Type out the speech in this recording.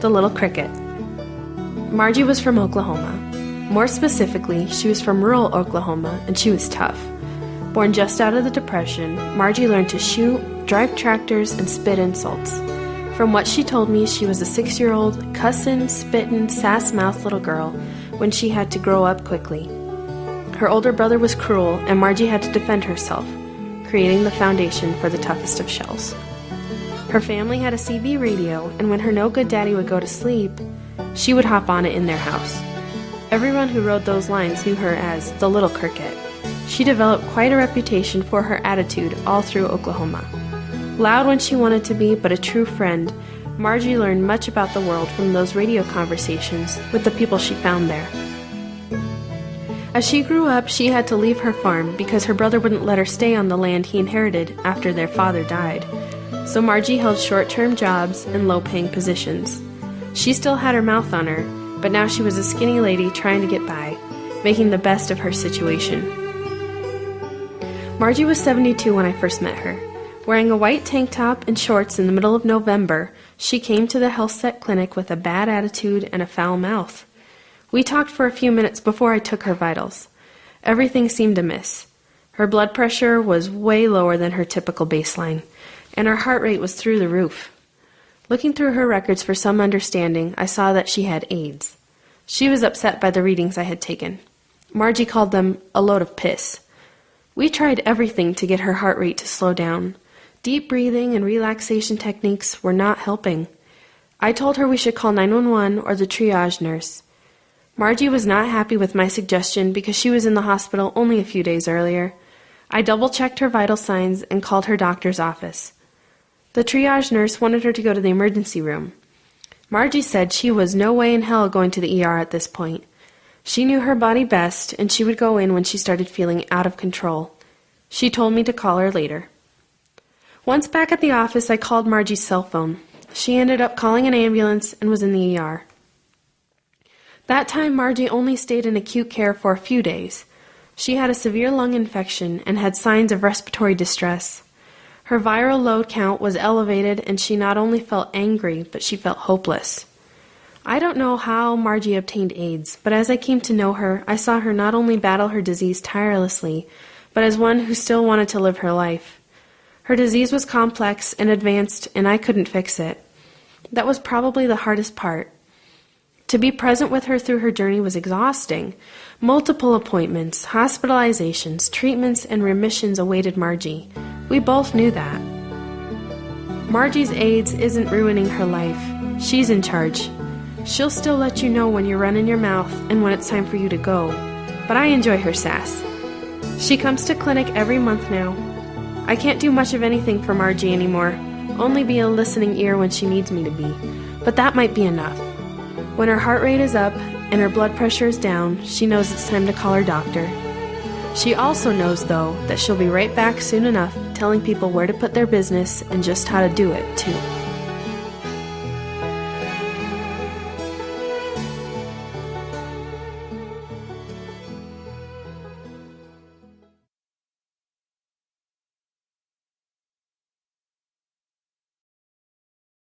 the little cricket. Margie was from Oklahoma. More specifically, she was from rural Oklahoma, and she was tough. Born just out of the Depression, Margie learned to shoot, drive tractors, and spit insults. From what she told me, she was a 6-year-old, cussin', spittin', sass-mouthed little girl when she had to grow up quickly. Her older brother was cruel, and Margie had to defend herself, creating the foundation for the toughest of shells. Her family had a CB radio, and when her no-good daddy would go to sleep, she would hop on it in their house. Everyone who rode those lines knew her as the Little Cricket. She developed quite a reputation for her attitude all through Oklahoma. Loud when she wanted to be, but a true friend, Margie learned much about the world from those radio conversations with the people she found there. As she grew up, she had to leave her farm because her brother wouldn't let her stay on the land he inherited after their father died. So Margie held short-term jobs and low-paying positions. She still had her mouth on her, but now she was a skinny lady trying to get by, making the best of her situation. Margie was 72 when I first met her. Wearing a white tank top and shorts in the middle of November, she came to the HealthSet clinic with a bad attitude and a foul mouth. We talked for a few minutes before I took her vitals. Everything seemed amiss. Her blood pressure was way lower than her typical baseline, and her heart rate was through the roof. Looking through her records for some understanding, I saw that she had AIDS. She was upset by the readings I had taken. Margie called them a load of piss. We tried everything to get her heart rate to slow down. Deep breathing and relaxation techniques were not helping. I told her we should call 911 or the triage nurse. Margie was not happy with my suggestion because she was in the hospital only a few days earlier. I double-checked her vital signs and called her doctor's office. The triage nurse wanted her to go to the emergency room. Margie said she was no way in hell going to the ER at this point. She knew her body best, and she would go in when she started feeling out of control. She told me to call her later. Once back at the office, I called Margie's cell phone. She ended up calling an ambulance and was in the ER. That time, Margie only stayed in acute care for a few days. She had a severe lung infection and had signs of respiratory distress. Her viral load count was elevated, and she not only felt angry, but she felt hopeless. I don't know how Margie obtained AIDS, but as I came to know her, I saw her not only battle her disease tirelessly, but as one who still wanted to live her life. Her disease was complex and advanced, and I couldn't fix it. That was probably the hardest part. To be present with her through her journey was exhausting. Multiple appointments, hospitalizations, treatments, and remissions awaited Margie. We both knew that. Margie's AIDS isn't ruining her life. She's in charge. She'll still let you know when you're running your mouth and when it's time for you to go. But I enjoy her sass. She comes to clinic every month now. I can't do much of anything for Margie anymore, only be a listening ear when she needs me to be. But that might be enough. When her heart rate is up and her blood pressure is down, she knows it's time to call her doctor. She also knows, though, that she'll be right back soon enough telling people where to put their business and just how to do it, too.